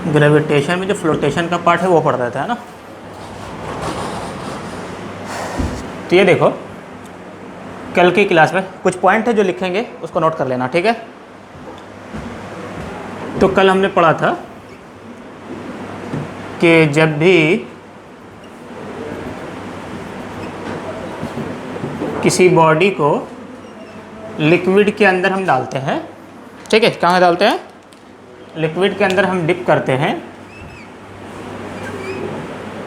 Gravitation में जो flotation का पार्ट है वो पढ़ रहे थे, है ना। तो ये देखो, कल की क्लास में कुछ पॉइंट है जो लिखेंगे, उसको नोट कर लेना, ठीक है। तो कल हमने पढ़ा था कि जब भी किसी बॉडी को लिक्विड के अंदर हम डालते हैं, ठीक है, कहाँ डालते हैं, लिक्विड के अंदर हम डिप करते हैं,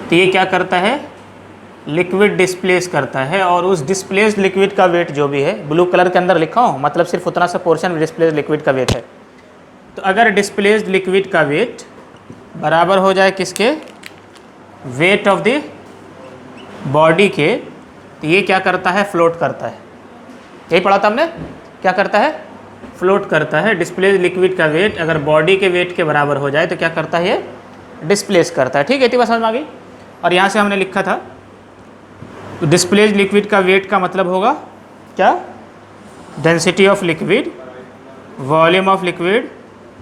तो ये क्या करता है, लिक्विड डिस्प्लेस करता है, और उस डिस्प्लेस्ड लिक्विड का वेट जो भी है, ब्लू कलर के अंदर लिखा हूँ, मतलब सिर्फ उतना सा पोर्शन डिस्प्लेस्ड लिक्विड का वेट है। तो अगर डिस्प्लेस्ड लिक्विड का वेट बराबर हो जाए किसके, वेट ऑफ द बॉडी के, तो ये क्या करता है, फ्लोट करता है। यही पढ़ा था हमने, क्या करता है, फ्लोट करता है। डिस्प्लेस्ड लिक्विड का वेट अगर बॉडी के वेट के बराबर हो जाए तो क्या करता है, ये डिस्प्लेस करता है, ठीक है। इतनी बात समझ में आ गई। और यहाँ से हमने लिखा था डिस्प्लेस्ड लिक्विड का वेट का मतलब होगा क्या, density of liquid, volume of liquid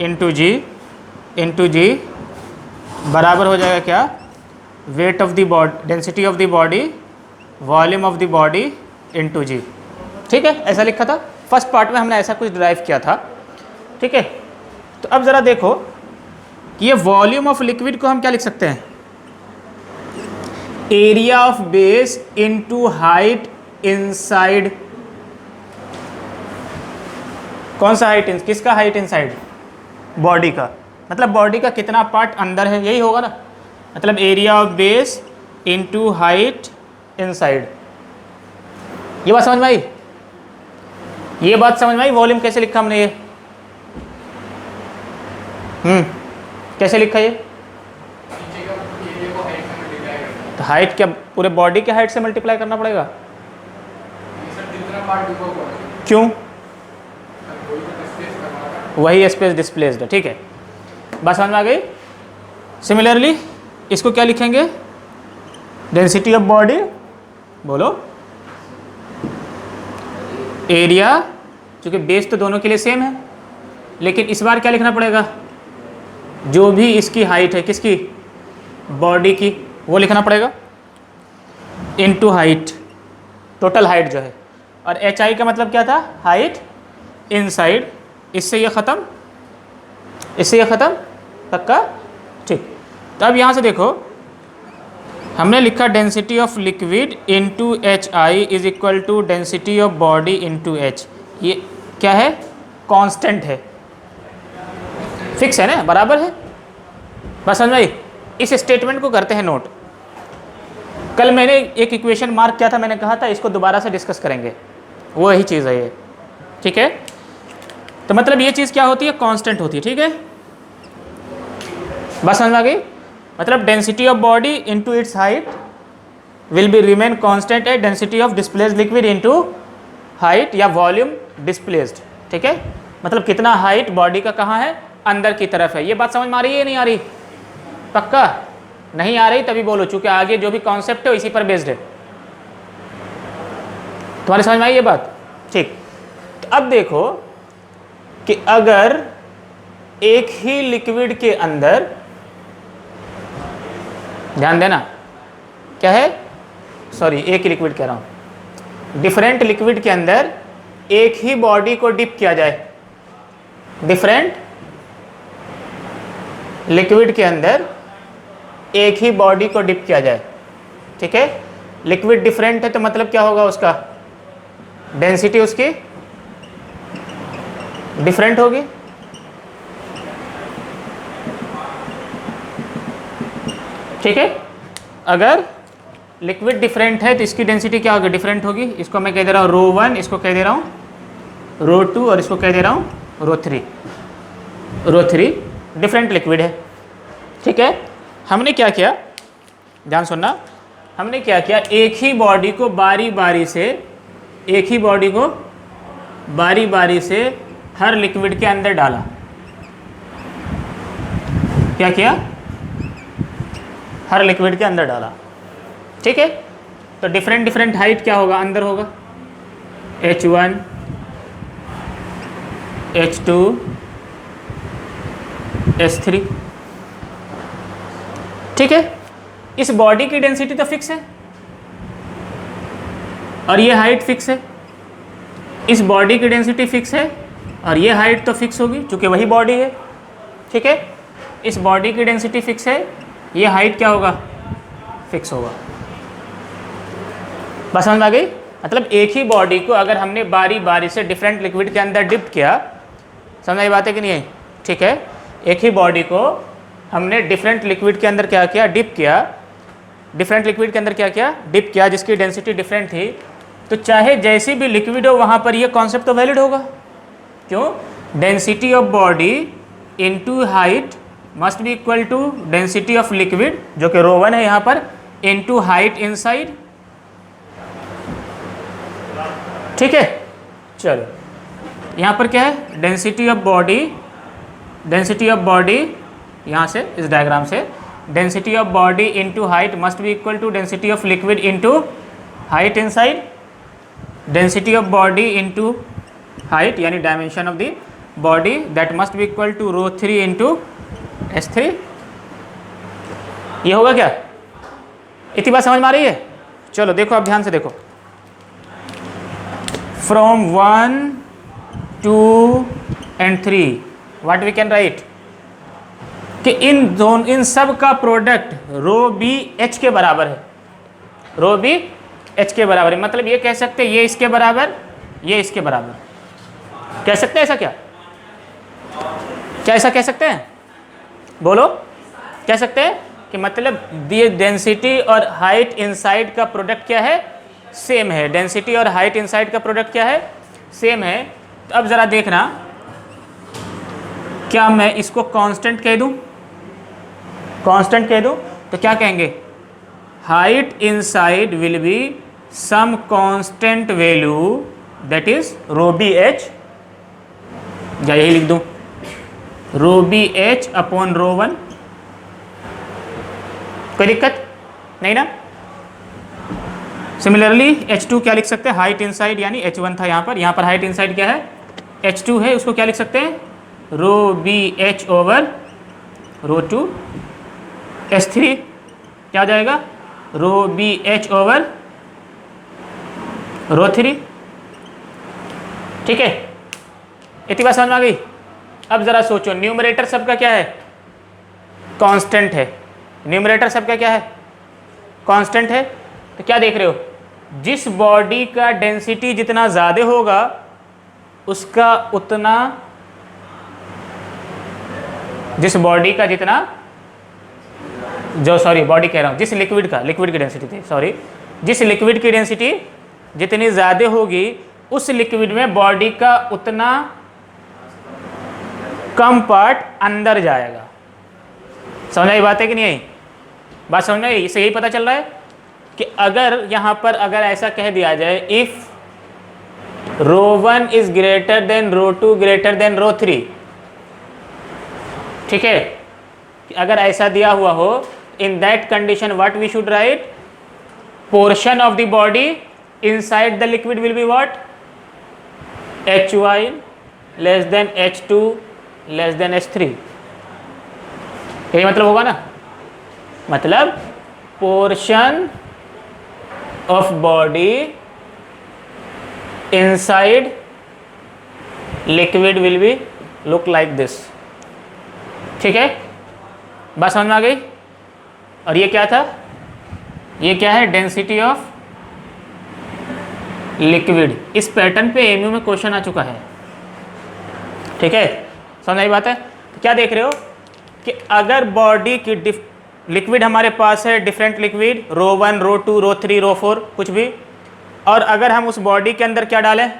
into g बराबर हो जाएगा क्या, weight of the body, density of the body, volume of the body into g, ठीक है। ऐसा लिखा था फर्स्ट पार्ट में, हमने ऐसा कुछ ड्राइव किया था, ठीक है। तो अब ज़रा देखो कि ये वॉल्यूम ऑफ लिक्विड को हम क्या लिख सकते हैं, area of base into height inside. कौन सा हाइट, किसका हाइट इनसाइड, बॉडी का, मतलब बॉडी का कितना पार्ट अंदर है, यही होगा ना, मतलब area of base into height inside. ये बात समझ में आई, ये बात समझ में आई। वॉल्यूम कैसे लिखा हमने, ये कैसे लिखा ये, तो हाइट क्या पूरे बॉडी के हाइट से मल्टीप्लाई करना पड़ेगा, क्यों, वही स्पेस डिस्प्लेस्ड है, ठीक है। बात समझ में आ गई। सिमिलरली इसको क्या लिखेंगे, डेंसिटी ऑफ बॉडी, बोलो, एरिया, क्योंकि बेस तो दोनों के लिए सेम है, लेकिन इस बार क्या लिखना पड़ेगा, जो भी इसकी हाइट है, किसकी, बॉडी की, वो लिखना पड़ेगा, इनटू हाइट, टोटल हाइट जो है। और एच आई का मतलब क्या था, हाइट इनसाइड। इससे ये ख़त्म, इससे ये ख़त्म, पक्का, ठीक। तो अब यहाँ से देखो, हमने लिखा density of liquid into h i is equal to density of body into h. ये क्या है, कांस्टेंट है, फिक्स है ना, बराबर है। बस समझ में, इस स्टेटमेंट को करते हैं नोट। कल मैंने एक इक्वेशन मार्क किया था, मैंने कहा था इसको दोबारा से डिस्कस करेंगे, वो यही चीज़ है ये, ठीक है। तो मतलब ये चीज़ क्या होती है, कांस्टेंट होती है, ठीक है। बस समझ में आ गई। मतलब density of body into its height will be remain constant eight density of displaced liquid into height या वॉल्यूम डिस्प्लेस्ड, ठीक है। मतलब कितना हाइट बॉडी का कहाँ है, अंदर की तरफ है। ये बात समझ में आ रही है, नहीं आ रही, पक्का नहीं आ रही तभी बोलो, चूंकि आगे जो भी कॉन्सेप्ट है इसी पर बेस्ड है। तुम्हारी समझ में आई ये बात, ठीक। तो अब देखो कि अगर एक ही लिक्विड के अंदर, ध्यान देना, क्या है, सॉरी एक ही लिक्विड कह रहा हूं, डिफरेंट लिक्विड के अंदर एक ही बॉडी को डिप किया जाए, डिफरेंट लिक्विड के अंदर एक ही बॉडी को डिप किया जाए, ठीक है। लिक्विड डिफरेंट है तो मतलब क्या होगा, उसका डेंसिटी उसकी डिफरेंट होगी, ठीक है। अगर लिक्विड डिफरेंट है तो इसकी डेंसिटी क्या होगी, डिफरेंट होगी। इसको मैं कह दे रहा हूँ रो 1, इसको कह दे रहा हूँ रो 2, और इसको कह दे रहा हूँ रो 3। रो 3 डिफरेंट लिक्विड है, ठीक है। हमने क्या किया, ध्यान सुनना, हमने क्या किया, एक ही बॉडी को बारी बारी से, एक ही बॉडी को बारी बारी से हर लिक्विड के अंदर डाला। क्या किया, हर लिक्विड के अंदर डाला, ठीक है। तो डिफरेंट डिफरेंट हाइट क्या होगा, अंदर होगा, H1 H2 S3, ठीक है, इस बॉडी की डेंसिटी तो फिक्स है और ये हाइट फिक्स है। इस बॉडी की डेंसिटी फिक्स है और ये हाइट तो फिक्स होगी क्योंकि वही बॉडी है। ठीक है, इस बॉडी की डेंसिटी फिक्स है, ये हाइट क्या होगा, फिक्स होगा। बस समझ आ गई। मतलब एक ही बॉडी को अगर हमने बारी बारी से डिफरेंट लिक्विड के अंदर डिप किया, समझ आई बात है कि नहीं है? ठीक है, एक ही बॉडी को हमने डिफरेंट लिक्विड के अंदर क्या किया, डिप किया। डिफरेंट लिक्विड के अंदर क्या किया, डिप किया, जिसकी डेंसिटी डिफरेंट थी। तो चाहे जैसी भी लिक्विड हो वहाँ पर ये कॉन्सेप्ट तो वैलिड होगा। क्यों? Density of body into height must be equal to density of liquid, जो कि ρ1 है यहाँ पर, इनटू हाइट इनसाइड। ठीक है, चलो यहाँ पर क्या है, density of body, density of body यहाँ से इस डायग्राम से, density of body into height must be equal to density of liquid into height inside. Density of body into height यानी dimension of the body, that must be equal to ρ3 into S3। ये होगा क्या? इतनी बात समझ में आ रही है? चलो देखो, अब ध्यान से देखो। From 1 2 and 3 what we can write कि इन सब का प्रोडक्ट ρBH के बराबर है। ρBH के बराबर है, मतलब ये कह सकते हैं ये इसके बराबर, ये इसके बराबर। कह सकते हैं ऐसा? क्या ऐसा कह सकते हैं? बोलो, कह सकते हैं कि मतलब दिए डेंसिटी और हाइट इनसाइड का प्रोडक्ट क्या है, सेम है। डेंसिटी और हाइट इनसाइड का प्रोडक्ट क्या है, सेम है। तो अब ज़रा देखना, क्या मैं इसको कांस्टेंट कह दूं? कांस्टेंट कह दूं तो क्या कहेंगे, height inside will be some constant value that is ρBH, या यही लिख दूं ρBH अपॉन ρ1। कोई दिक्कत नहीं ना? सिमिलरली H2 क्या लिख सकते हैं, हाइट इनसाइड यानी H1 था यहाँ पर हाइट इनसाइड क्या है, H2 है, उसको क्या लिख सकते हैं, ρBH ओवर ρ2। S3 क्या हो जाएगा, ρBH ओवर ρ3। ठीक है, इतनी बात समझ में आ गई? अब ज़रा सोचो, न्यूमरेटर सबका क्या है, कांस्टेंट है। न्यूमरेटर सबका क्या है, कांस्टेंट है। तो क्या देख रहे हो, जिस बॉडी का डेंसिटी जितना ज़्यादा होगा उसका उतना, जिस बॉडी का जितना, जो सॉरी बॉडी कह रहा हूँ, जिस लिक्विड का, लिक्विड की डेंसिटी थी, सॉरी, जिस लिक्विड की डेंसिटी जितनी ज़्यादा होगी उस लिक्विड में बॉडी का उतना कम पार्ट अंदर जाएगा। समझ आई बात है कि नहीं आई? बात समझ में आई? इससे यही पता चल रहा है कि अगर यहाँ पर अगर ऐसा कह दिया जाए, if ρ1 is greater than ρ2 greater than ρ3, ठीक है, अगर ऐसा दिया हुआ हो, in that condition what we should write, portion of the body inside the liquid will be what, H1 less than H2 less than H3। यही मतलब होगा ना? मतलब portion of body inside liquid will be look like this. ठीक है, बात समझ में आ गई? और ये क्या था, ये क्या है, डेंसिटी ऑफ लिक्विड। इस पैटर्न पे एमयू में क्वेश्चन आ चुका है। ठीक है, समझ आई बात है? तो क्या देख रहे हो कि अगर बॉडी की लिक्विड हमारे पास है, डिफरेंट लिक्विड, ρ1 ρ2 ρ3 ρ4 कुछ भी, और अगर हम उस बॉडी के अंदर क्या डालें,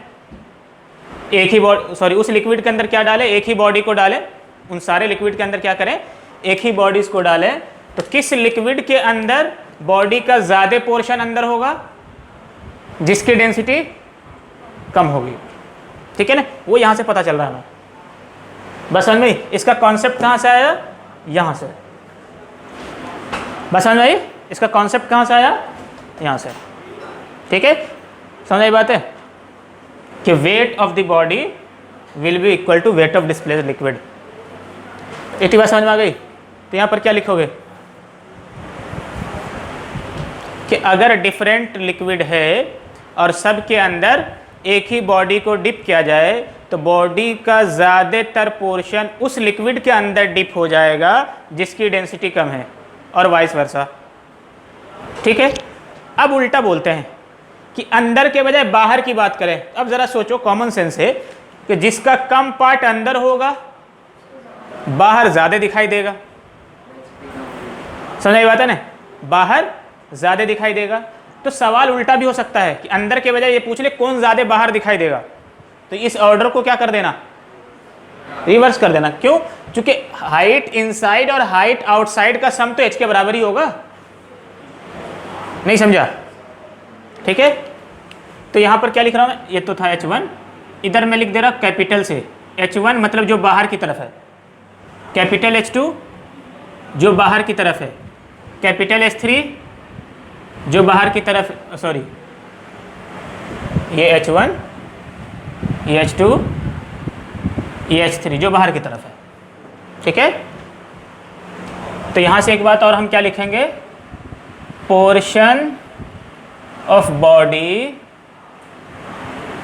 एक ही बॉडी, सॉरी उस लिक्विड के अंदर क्या डालें, एक ही बॉडी को डालें, उन सारे लिक्विड के अंदर क्या करें, एक ही बॉडीज को डालें, तो किस लिक्विड के अंदर बॉडी का ज़्यादा पोर्शन अंदर होगा, जिसकी डेंसिटी कम होगी। ठीक है ना, वो यहाँ से पता चल रहा है हमें। बस समझ में? इसका कॉन्सेप्ट कहाँ से आया, यहाँ से। बस समझ में? इसका कॉन्सेप्ट कहाँ से आया, यहाँ से। ठीक है, समझ आई बात है कि weight of the body will be equal to weight of displaced liquid. इतनी बात समझ में आ गई? तो यहाँ पर क्या लिखोगे, कि अगर डिफरेंट लिक्विड है और सब के अंदर एक ही बॉडी को डिप किया जाए तो बॉडी का ज़्यादातर पोर्शन उस लिक्विड के अंदर डिप हो जाएगा जिसकी डेंसिटी कम है, और वाइस वर्सा। ठीक है। अब उल्टा बोलते हैं कि अंदर के बजाय बाहर की बात करें। अब ज़रा सोचो, कॉमन सेंस है कि जिसका कम पार्ट अंदर होगा बाहर ज़्यादा दिखाई देगा। समझ आई बात है ना? बाहर ज़्यादा दिखाई देगा। तो सवाल उल्टा भी हो सकता है कि अंदर के बजाय ये पूछ ले कौन ज़्यादा बाहर दिखाई देगा, तो इस ऑर्डर को क्या कर देना, रिवर्स कर देना। क्यों? क्योंकि हाइट इनसाइड और हाइट आउटसाइड का सम तो h के बराबर ही होगा। नहीं समझा? ठीक है। तो यहां पर क्या लिख रहा हूं मैं, ये तो था h1, इधर मैं लिख दे रहा कैपिटल से h1 मतलब जो बाहर की तरफ है, कैपिटल h2 जो बाहर की तरफ है, कैपिटल h3 जो बाहर की तरफ, सॉरी ये h1, ये h2, ये h3 जो बाहर की तरफ है। ठीक है। तो यहां से एक बात और हम क्या लिखेंगे, portion of body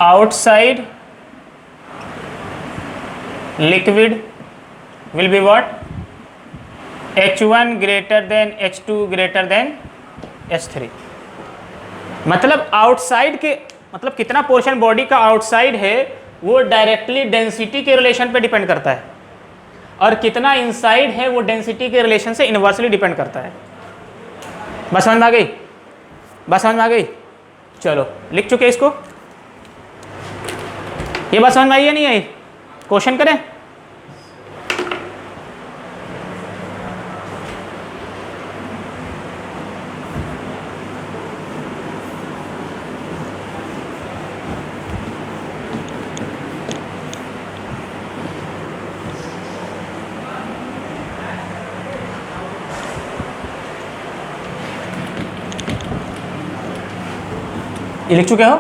outside liquid will be what, h1 greater than h2 greater than h3। मतलब आउटसाइड के, मतलब कितना पोर्शन बॉडी का आउटसाइड है वो डायरेक्टली डेंसिटी के रिलेशन पे डिपेंड करता है, और कितना इनसाइड है वो डेंसिटी के रिलेशन से इनवर्सली डिपेंड करता है। बस समझ में आ गई? बस समझ में आ गई? चलो लिख चुके इसको। ये बात समझ में आई या नहीं आई? क्वेश्चन करें? ये लिख चुके हो?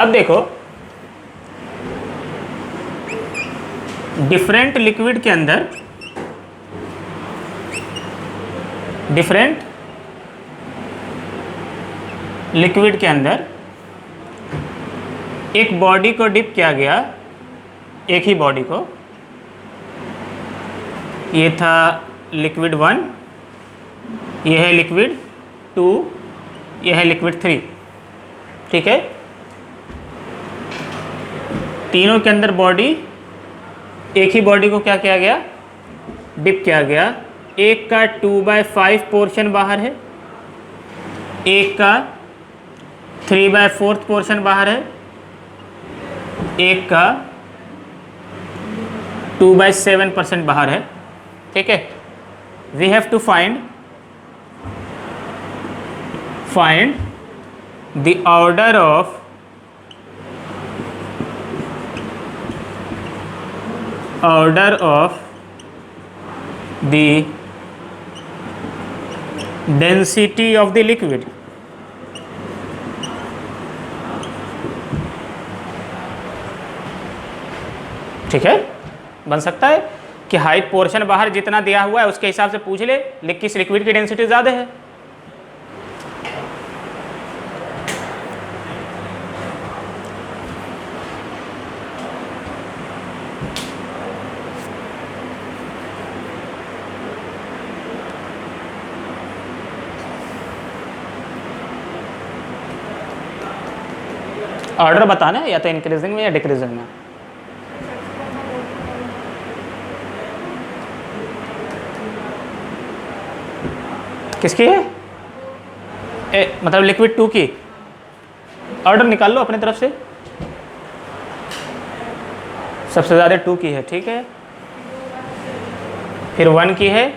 अब देखो, डिफरेंट लिक्विड के अंदर, डिफरेंट लिक्विड के अंदर एक बॉडी को डिप किया गया, एक ही बॉडी को, ये था लिक्विड 1, यह है लिक्विड 2, यह है लिक्विड 3। ठीक है। तीनों के अंदर बॉडी, एक ही बॉडी को क्या किया गया, डिप किया गया। एक का 2/5 पोर्शन बाहर है, एक का 3/4 पोर्शन बाहर है, एक का 2/7% बाहर है। ठीक है। We have to find the order of the density of the liquid। ठीक है। बन सकता है कि हाइट पोर्शन बाहर जितना दिया हुआ है उसके हिसाब से पूछ ले किस लिक्विड की डेंसिटी ज़्यादा है। ऑर्डर बताना है, या तो इंक्रीजिंग में या डिक्रीजिंग में। किसकी है? मतलब लिक्विड 2 की। ऑर्डर निकाल लो अपनी तरफ से। सबसे ज़्यादा 2 की है। ठीक है। फिर 1 की है,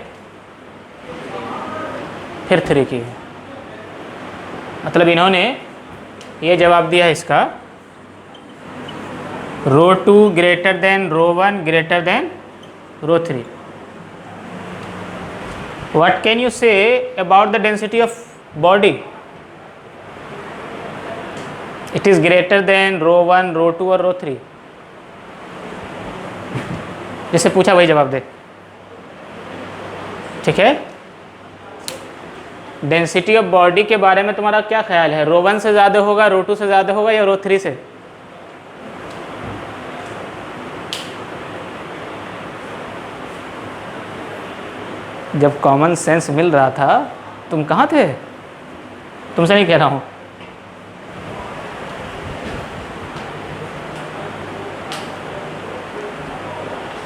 फिर 3 की है। मतलब इन्होंने ये जवाब दिया है इसका, ρ2 greater than ρ1 greater than ρ3। What can you say about the density of body? It is greater than ρ1, ρ2 और ρ3। जिससे पूछा वही जवाब दे। ठीक है। डेंसिटी ऑफ बॉडी के बारे में तुम्हारा क्या ख्याल है? रो 1 से ज़्यादा होगा, रो 2 से ज़्यादा होगा या रो 3 से? जब कॉमन सेंस मिल रहा था तुम कहाँ थे? तुमसे नहीं कह रहा हूँ।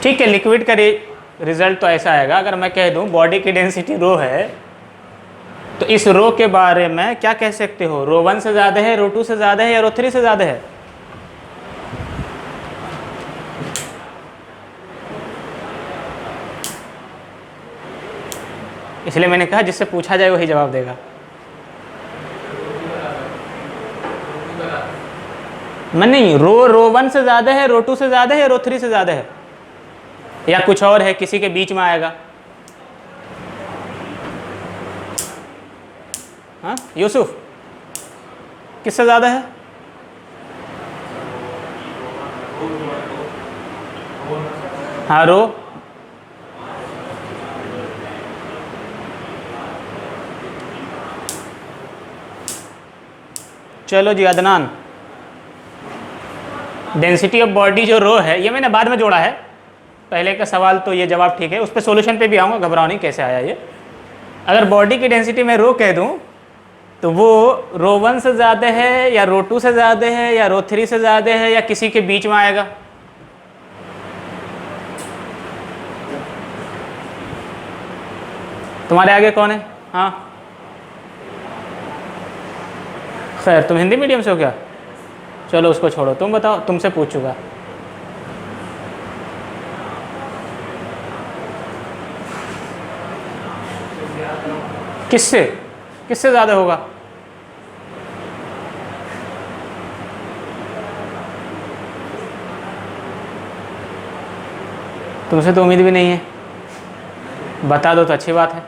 ठीक है, लिक्विड का रिजल्ट तो ऐसा आएगा, अगर मैं कह दूं बॉडी की डेंसिटी रो है तो इस रो के बारे में क्या कह सकते हो? रो 1 से ज़्यादा है, रो 2 से ज़्यादा है या रो 3 से ज़्यादा है? इसलिए मैंने कहा जिससे पूछा जाए वही जवाब देगा। मैं नहीं, रो 1 से ज़्यादा है, रो 2 से ज़्यादा है या रो 3 से ज़्यादा है, या कुछ और है, किसी के बीच में आएगा? हाँ यूसुफ, किससे ज़्यादा है? हाँ रो, चलो जी अदनान, डेंसिटी ऑफ बॉडी जो रो है, ये मैंने बाद में जोड़ा है, पहले का सवाल तो ये जवाब ठीक है, उस पर सॉल्यूशन पे भी आऊँगा, घबराओ नहीं कैसे आया ये। अगर बॉडी की डेंसिटी मैं रो कह दूँ तो वो रो 1 से ज़्यादा है या रो 2 से ज़्यादा है या रो 3 से ज़्यादा है या किसी के बीच में आएगा? तुम्हारे आगे कौन है? हाँ खैर, तुम हिंदी मीडियम से हो क्या? चलो उसको छोड़ो, तुम बताओ, तुमसे पूछूंगा। किससे किससे ज़्यादा होगा? तुमसे तो उम्मीद भी नहीं है, बता दो तो अच्छी बात है।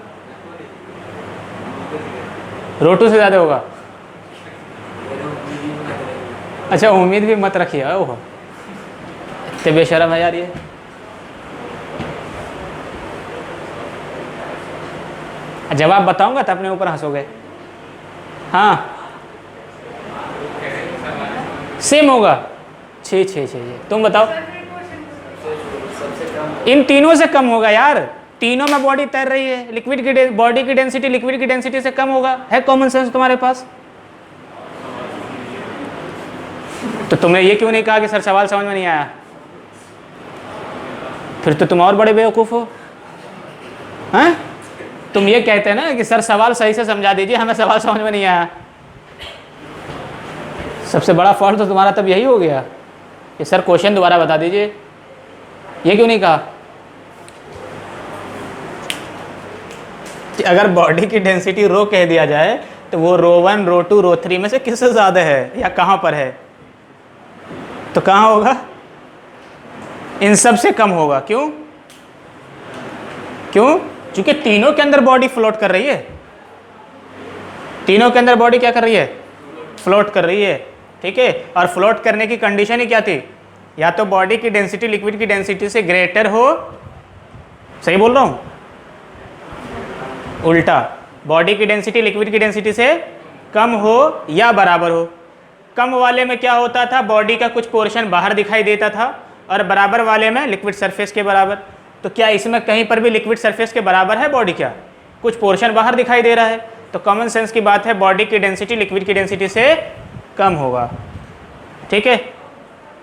रो 2 से ज़्यादा होगा? अच्छा, उम्मीद भी मत रखिए। ओहो, इतने बेशर्म है यार ये। जवाब बताऊंगा तो अपने ऊपर हंसोगे। हाँ सेम होगा। छः छः छः, तुम बताओ। इन तीनों से कम होगा यार, तीनों में बॉडी तैर रही है, लिक्विड की बॉडी की डेंसिटी लिक्विड की डेंसिटी से कम होगा। है कॉमन सेंस तुम्हारे पास? तो तुमने ये क्यों नहीं कहा कि सर सवाल समझ में नहीं आया? फिर तो तुम और बड़े बेवकूफ़ हो। हैं? तुम ये कहते हैं ना कि सर सवाल सही से समझा दीजिए, हमें सवाल समझ में नहीं आया। सबसे बड़ा फॉल्ट तो तुम्हारा तब यही हो गया कि सर क्वेश्चन दोबारा बता दीजिए। ये क्यों नहीं कहा कि अगर बॉडी की डेंसिटी रो कह दिया जाए तो वो रो 1, रो 2, रो 3 में से किससे ज़्यादा है या कहाँ पर है? तो कहाँ होगा? इन सब से कम होगा। क्यों? क्यों? क्योंकि तीनों के अंदर बॉडी फ्लोट कर रही है। तीनों के अंदर बॉडी क्या कर रही है? फ्लोट कर रही है। ठीक है, और फ्लोट करने की कंडीशन ही क्या थी? या तो बॉडी की डेंसिटी लिक्विड की डेंसिटी से ग्रेटर हो, सही बोल रहा हूँ? उल्टा, बॉडी की डेंसिटी लिक्विड की डेंसिटी से कम हो या बराबर हो। कम वाले में क्या होता था? बॉडी का कुछ पोर्शन बाहर दिखाई देता था, और बराबर वाले में लिक्विड सरफेस के बराबर। तो क्या इसमें कहीं पर भी लिक्विड सरफेस के बराबर है बॉडी? क्या कुछ पोर्शन बाहर दिखाई दे रहा है? तो कॉमन सेंस की बात है, बॉडी की डेंसिटी लिक्विड की डेंसिटी से कम होगा। ठीक है,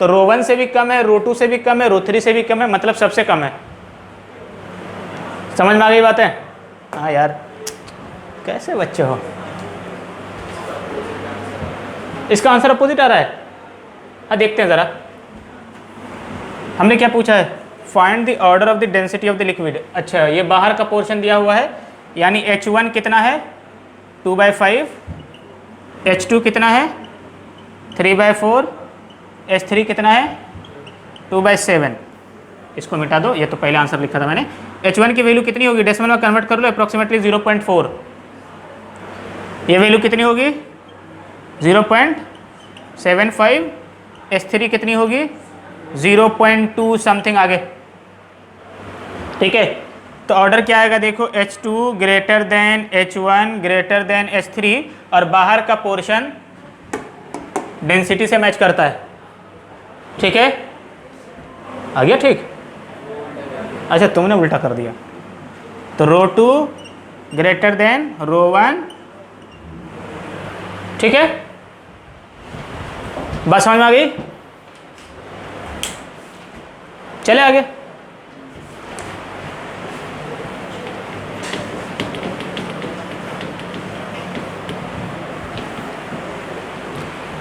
तो रो 1 से भी कम है, रो 2 से भी कम है, रो 3 से भी कम है, मतलब सबसे कम है। समझ में आ गई बात है? हाँ यार, कैसे बच्चे हो। इसका आंसर अपोजिट आ रहा है। हाँ देखते हैं ज़रा, हमने क्या पूछा है? Find the order of the density of the liquid. अच्छा, ये बाहर का पोर्शन दिया हुआ है, यानी H1 कितना है? 2/5। H2 कितना है? 3/4। H3 कितना है? 2/7। इसको मिटा दो, ये तो पहले आंसर लिखा था मैंने। H1 की वैल्यू कितनी होगी? डेसिमल में कन्वर्ट कर लो, अप्रॉक्सीमेटली 0.4। ये वैल्यू कितनी होगी? 0.75। H3 कितनी होगी? 0.2 समथिंग आगे। ठीक है, तो ऑर्डर क्या आएगा देखो, H2 greater than H1 greater than H3 और बाहर का पोर्शन डेंसिटी से मैच करता है। ठीक है, आ गया ठीक। अच्छा तुमने उल्टा कर दिया, तो ρ2 ग्रेटर देन ρ1। ठीक है, बात समझ में आ गई? चले आगे।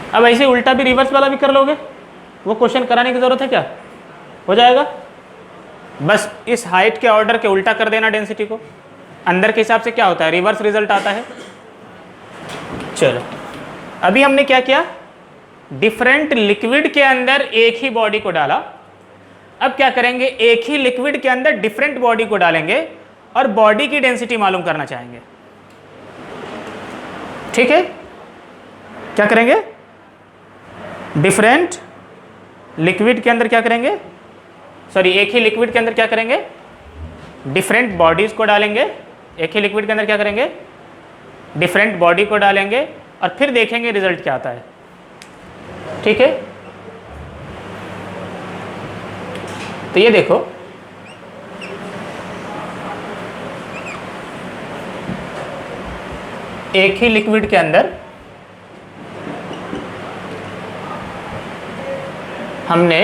अब ऐसे उल्टा भी रिवर्स वाला भी कर लोगे, वो क्वेश्चन कराने की जरूरत है क्या? हो जाएगा, बस इस हाइट के ऑर्डर के उल्टा कर देना डेंसिटी को। अंदर के हिसाब से क्या होता है, रिवर्स रिजल्ट आता है। चलो अभी हमने क्या किया, डिफरेंट लिक्विड के अंदर एक ही बॉडी को डाला। अब क्या करेंगे, एक ही लिक्विड के अंदर डिफरेंट बॉडी को डालेंगे और बॉडी की डेंसिटी मालूम करना चाहेंगे। ठीक है, क्या करेंगे, डिफरेंट लिक्विड के अंदर क्या करेंगे, सॉरी एक ही लिक्विड के अंदर क्या करेंगे, डिफरेंट बॉडीज को डालेंगे। एक ही लिक्विड के अंदर क्या करेंगे, डिफरेंट बॉडी को डालेंगे और फिर देखेंगे रिजल्ट क्या आता है। ठीक है, तो ये देखो एक ही लिक्विड के अंदर हमने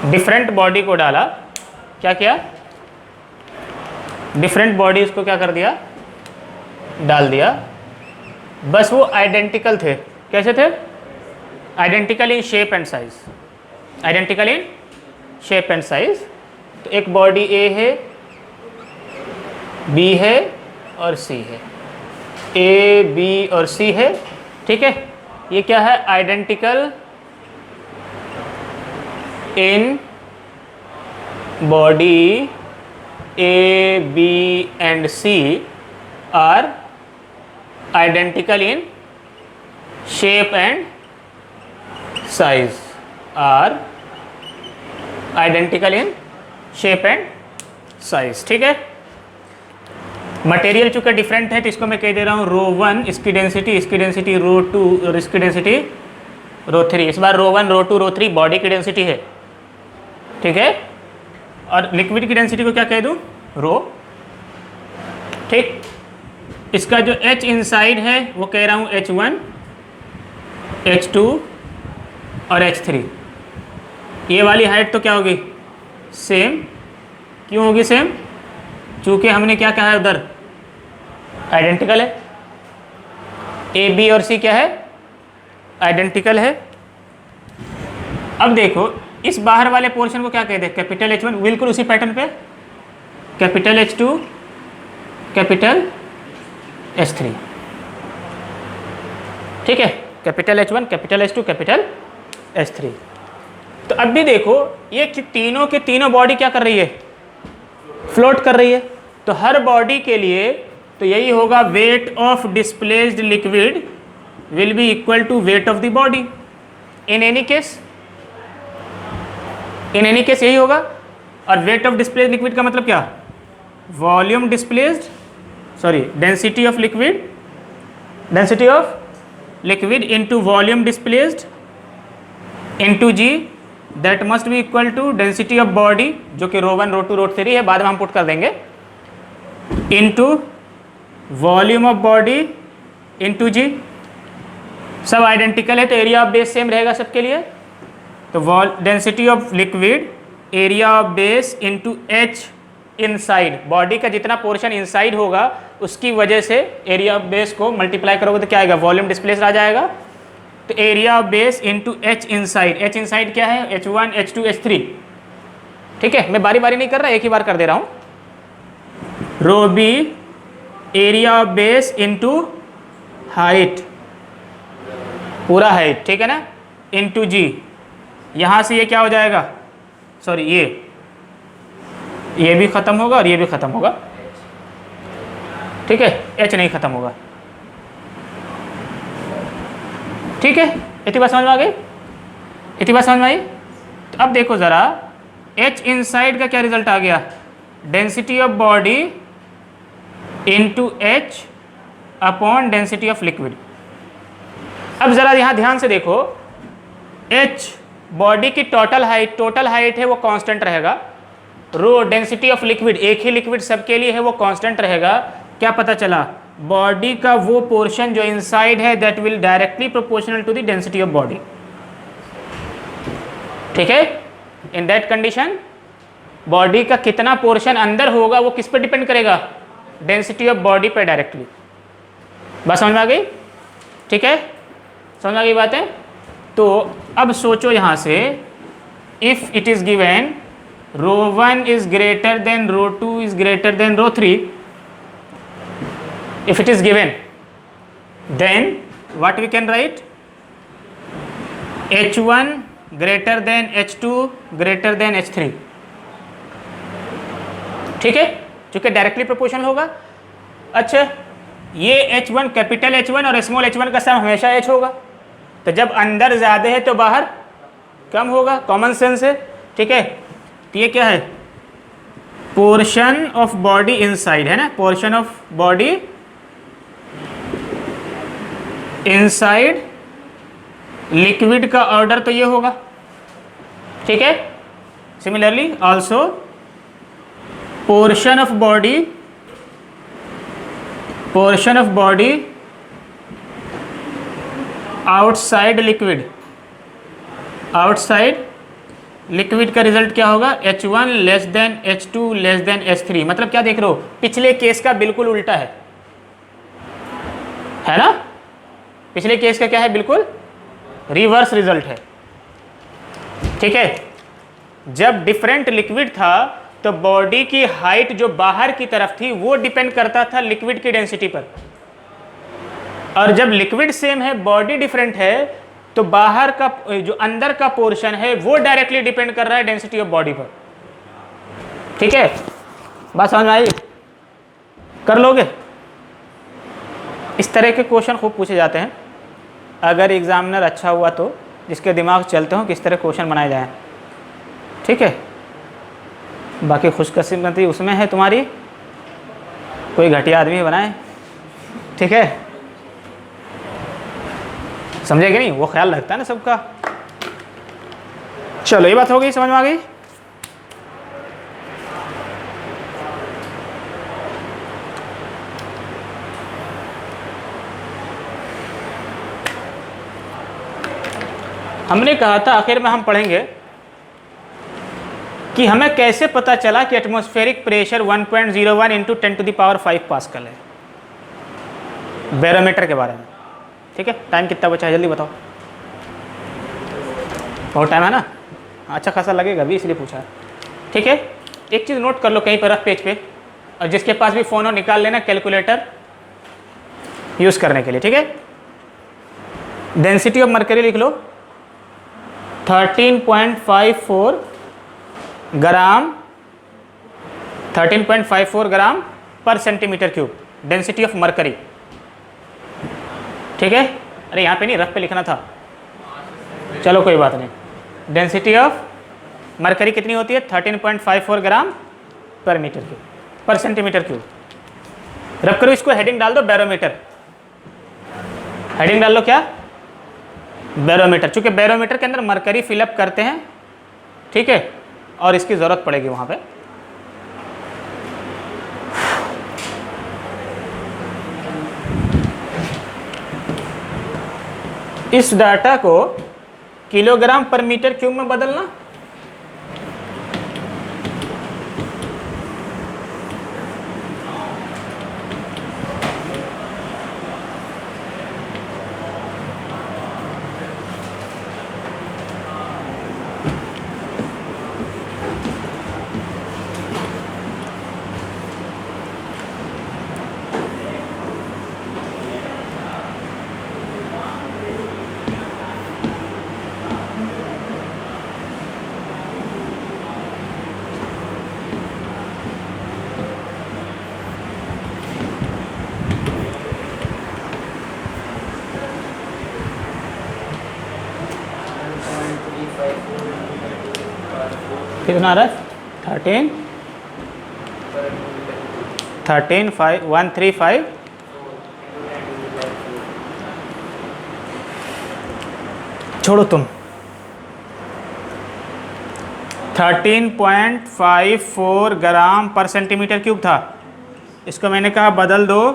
डिफरेंट बॉडी को डाला। क्या किया, डिफरेंट बॉडीज को क्या कर दिया, डाल दिया। बस वो आइडेंटिकल थे। कैसे थे, identical in shape and size, identical in shape and size. तो एक बॉडी ए है, बी है और सी है, ए बी और सी है। ठीक है, ये क्या है, identical in body A B and C are identical in shape and size, are identical in shape and size. ठीक है, मटेरियल चूंकि डिफरेंट है तो इसको मैं कह दे रहा हूँ ρ1 इसकी डेंसिटी ρ2 और इसकी डेंसिटी ρ3। इस बार ρ1 ρ2 ρ3 बॉडी की डेंसिटी है। ठीक है, और लिक्विड की डेंसिटी को क्या कह दूँ, रो। ठीक, इसका जो H इनसाइड है वो कह रहा हूँ H1 H2 और H3। ये वाली हाइट तो क्या होगी, सेम। क्यों होगी सेम, चूँकि हमने क्या कहा है उधर, आइडेंटिकल है। ए बी और सी क्या है, आइडेंटिकल है। अब देखो इस बाहर वाले पोर्शन को क्या कहते हैं, कैपिटल H1, बिल्कुल उसी पैटर्न पे, कैपिटल H2 कैपिटल H3। ठीक है, capital H1 capital H2 capital H3। तो अब भी देखो ये तीनों के तीनों बॉडी क्या कर रही है, फ्लोट कर रही है। तो हर बॉडी के लिए तो यही होगा, weight of displaced liquid will be equal to weight of the body in any case, in any case यही होगा। और वेट ऑफ डिस्प्लेस्ड लिक्विड का मतलब क्या, volume displaced, sorry density of liquid, density of liquid into volume displaced into g, that must be equal to density of body जो कि ρ1 ρ2 ρ3 है, बाद में हम पुट कर देंगे, into volume of body into g. सब आइडेंटिकल है तो एरिया ऑफ बेस सेम रहेगा सबके लिए। तो density of liquid area of base into H inside, body का जितना पोर्शन इनसाइड होगा उसकी वजह से एरिया ऑफ बेस को मल्टीप्लाई करोगे तो क्या आएगा, वॉल्यूम डिस्प्लेस्ड आ जाएगा। तो area of base into H inside, H inside क्या है, H1 H2 H3। ठीक है, मैं बारी बारी नहीं कर रहा, एक ही बार कर दे रहा हूँ। Rho b area of base into height, पूरा हाइट, ठीक है ना, इनटू जी। यहाँ से ये क्या हो जाएगा, सॉरी ये भी ख़त्म होगा और ये भी ख़त्म होगा। ठीक है, H नहीं ख़त्म होगा। ठीक है, इतनी बात समझ में आ गई, इतनी बात समझ में आई। तो अब देखो ज़रा, H इनसाइड का क्या रिजल्ट आ गया, density of body into H upon density of liquid. अब ज़रा यहाँ ध्यान से देखो, H बॉडी की टोटल हाइट है वो कांस्टेंट रहेगा, रो डेंसिटी ऑफ लिक्विड, एक ही लिक्विड सबके लिए है वो कांस्टेंट रहेगा। क्या पता चला, बॉडी का वो पोर्शन जो इनसाइड है that will directly proportional to the density of body. ठीक है, इन दैट कंडीशन बॉडी का कितना पोर्शन अंदर होगा वो किस पे डिपेंड करेगा, डेंसिटी ऑफ बॉडी पे डायरेक्टली। बात समझ में आ गई? ठीक है, समझ में आ गई बात है? तो अब सोचो यहाँ से, if it is given ρ1 is greater than ρ2 is greater than ρ3, if it is given, then what we can write, H1 greater than H2 greater than H3। ठीक है, चूंकि डायरेक्टली प्रोपोर्शनल होगा। अच्छा, ये H1 कैपिटल H1 और small h1 का सम हमेशा H होगा, तो जब अंदर ज़्यादा है तो बाहर कम होगा, कॉमन सेंस है। ठीक है, तो ये क्या है, पोर्शन ऑफ बॉडी इनसाइड है ना, portion of body inside liquid का ऑर्डर तो ये होगा। ठीक है, similarly also portion of body outside liquid का रिजल्ट क्या होगा, H1 less than H2 less than H3। मतलब क्या देख रहे हो, पिछले केस का बिल्कुल उल्टा है ना, पिछले केस का क्या है, बिल्कुल रिवर्स रिजल्ट है। ठीक है, जब डिफरेंट लिक्विड था तो बॉडी की हाइट जो बाहर की तरफ थी वो डिपेंड करता था लिक्विड की डेंसिटी पर, और जब लिक्विड सेम है बॉडी डिफरेंट है तो बाहर का जो अंदर का पोर्शन है वो डायरेक्टली डिपेंड कर रहा है डेंसिटी ऑफ बॉडी पर। ठीक है, बात समझ में आई? कर लोगे? इस तरह के क्वेश्चन खूब पूछे जाते हैं, अगर एग्जामिनर अच्छा हुआ तो, जिसके दिमाग चलते हो किस तरह क्वेश्चन बनाए जाएं। ठीक है, बाकी खुशकिस्मती उसमें है तुम्हारी, कोई घटिया आदमी बनाए। ठीक है, समझे कि नहीं, वो ख्याल रखता है ना सबका। चलो, ये बात हो गई, समझ में आ गई? हमने कहा था आखिर में हम पढ़ेंगे कि हमें कैसे पता चला कि एटमॉस्फेरिक प्रेशर 1.01 इंटू 10⁵ पास्कल है, बैरोमीटर के बारे में। ठीक है, टाइम कितना बचा है जल्दी बताओ, बहुत टाइम है ना, अच्छा खासा लगेगा भी, इसलिए पूछा है। ठीक है, एक चीज़ नोट कर लो कहीं पर रफ पेज पे, और जिसके पास भी फ़ोन हो निकाल लेना कैलकुलेटर यूज़ करने के लिए। ठीक है, डेंसिटी ऑफ मरकरी लिख लो 13.54 ग्राम, 13.54 ग्राम पर centimetre cube, density of mercury. ठीक है, अरे यहाँ पे नहीं, रफ पे लिखना था, चलो कोई बात नहीं। डेंसिटी ऑफ मरकरी कितनी होती है, 13.54 ग्राम पर मीटर क्यूब, पर सेंटीमीटर क्यूब। रफ करो इसको, हेडिंग डाल दो बैरोमीटर, हेडिंग डाल लो क्या, बैरोमीटर, चूंकि बैरोमीटर के अंदर मरकरी फिलअप करते हैं। ठीक है, और इसकी ज़रूरत पड़ेगी वहाँ पे। इस डाटा को किलोग्राम पर मीटर क्यूब में बदलना, कितना आ रहा है? 135 छोड़ो तुम, 13.54 ग्राम पर सेंटीमीटर क्यूब था। इसको मैंने कहा बदल दो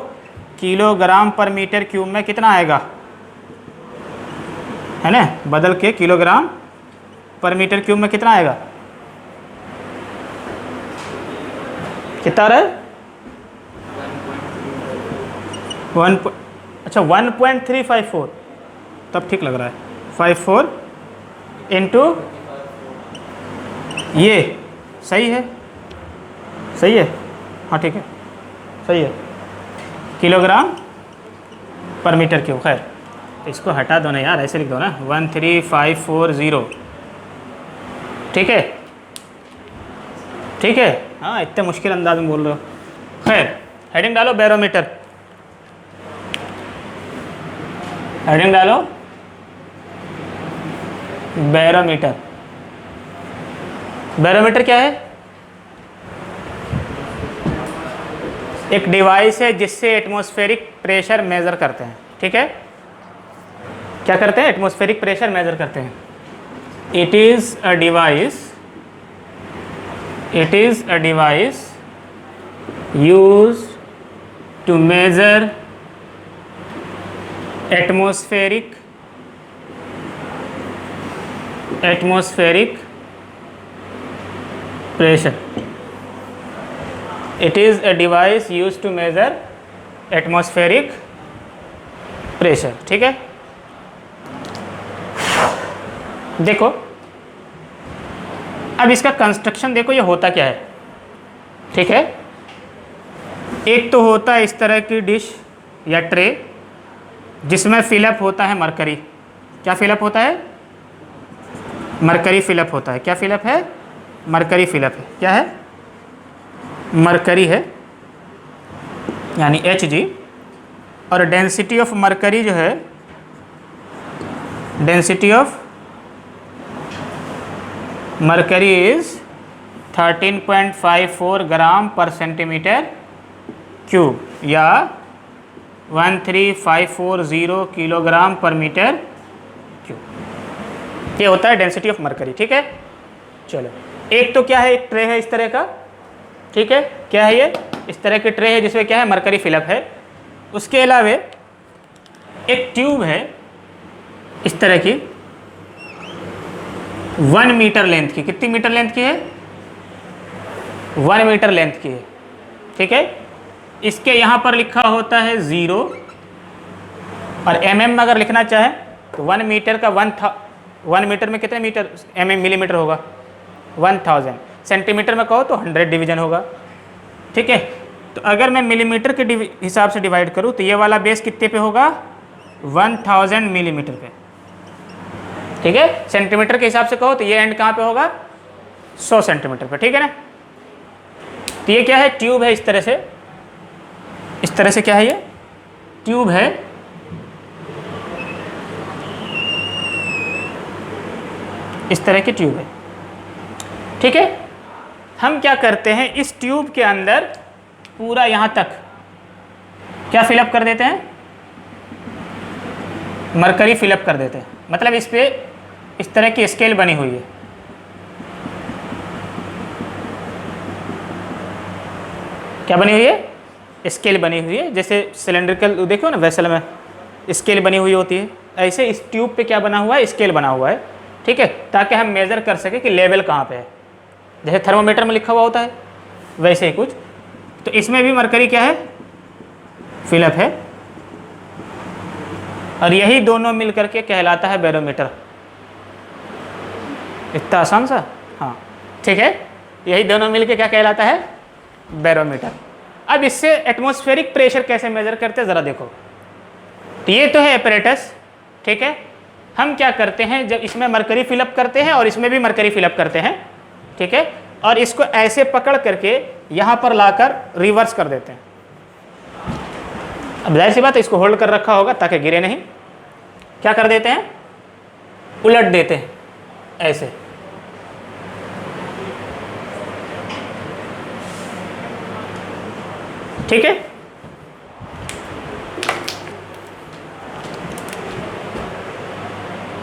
किलोग्राम पर मीटर क्यूब में, कितना आएगा, है ना? बदल के किलोग्राम पर मीटर क्यूब में कितना आएगा? कितना आ रहा है? 1.354, तब ठीक लग रहा है। 54 इंटू ये, सही है, सही है, हाँ ठीक है, सही है, किलोग्राम पर मीटर क्यूब। खैर इसको हटा दो ना यार, ऐसे लिख दो ना, 13540, ठीक है, ठीक है, हाँ इतने मुश्किल अंदाज में बोल रहे हो। खैर हेडिंग डालो बैरोमीटर, हेडिंग डालो बैरोमीटर। बैरोमीटर क्या है? एक डिवाइस है जिससे एटमॉस्फेरिक प्रेशर मेज़र करते हैं, ठीक है? क्या करते हैं? एटमॉस्फेरिक प्रेशर मेज़र करते हैं। It is a device used to measure atmospheric pressure. It is a device used to measure atmospheric pressure, ठीक है? देखो अब इसका कंस्ट्रक्शन देखो, ये होता क्या है, ठीक है? एक तो होता है इस तरह की डिश या ट्रे जिसमें फिलअप होता है मरकरी। क्या फिलअप होता है? मरकरी फिलअप होता है। क्या फिलअप है? मरकरी फिलअप है। क्या है? मरकरी है, यानी Hg। और डेंसिटी ऑफ मरकरी जो है, डेंसिटी ऑफ मरकरी इज 13.54 ग्राम पर सेंटीमीटर क्यूब या 13540 किलोग्राम पर मीटर क्यूब। ये होता है डेंसिटी ऑफ मरकरी, ठीक है? चलो, एक तो क्या है, एक ट्रे है इस तरह का, ठीक है? क्या है ये? इस तरह के ट्रे है जिसमें क्या है, मरकरी फिलअप है। उसके अलावा एक ट्यूब है इस तरह की, 1 मीटर लेंथ की। कितनी मीटर लेंथ की है? 1 मीटर लेंथ की है, ठीक है? इसके यहाँ पर लिखा होता है 0, और mm में अगर लिखना चाहे तो 1 मीटर का 1 मीटर में कितने मीटर मिलीमीटर होगा? 1000। सेंटीमीटर में कहो तो 100 डिवीजन होगा, ठीक है? तो अगर मैं मिलीमीटर के हिसाब से डिवाइड करूँ तो ये वाला बेस कितने पे होगा? 1000 मिलीमीटर पे, ठीक है? सेंटीमीटर के हिसाब से कहो तो ये एंड कहाँ पे होगा? 100 सेंटीमीटर पे, ठीक है ना? तो ये क्या है? ट्यूब है इस तरह से, इस तरह से क्या है? ये ट्यूब है। इस तरह की ट्यूब है, ठीक है? हम क्या करते हैं, इस ट्यूब के अंदर पूरा यहाँ तक क्या फिलअप कर देते हैं? मरकरी फिलअप कर देते हैं। मतलब इस पे इस तरह की स्केल बनी हुई है, क्या बनी हुई है? स्केल बनी हुई है। जैसे सिलेंड्रिकल देखो ना, वेसल में स्केल बनी हुई होती है, ऐसे इस ट्यूब पे क्या बना हुआ है? स्केल बना हुआ है, ठीक है? ताकि हम मेज़र कर सके कि लेवल कहाँ पे है। जैसे थर्मोमीटर में लिखा हुआ होता है वैसे ही कुछ। तो इसमें भी मरकरी क्या है? फिलअप है, और यही दोनों मिल करके कहलाता है बैरोमीटर। इतना आसान सा, हाँ ठीक है? यही दोनों मिल के क्या कहलाता है? बैरोमीटर। अब इससे एटमॉस्फेरिक प्रेशर कैसे मेजर करते हैं ज़रा देखो। तो ये तो है एपरेटस, ठीक है? हम क्या करते हैं, जब इसमें मरकरी फिलअप करते हैं और इसमें भी मरकरी फिलअप करते हैं, ठीक है? और इसको ऐसे पकड़ करके यहाँ पर लाकर रिवर्स कर देते हैं। अब जाहिर सी बात है इसको होल्ड कर रखा होगा ताकि गिरे नहीं। क्या कर देते हैं? उलट देते हैं ऐसे, ठीक है।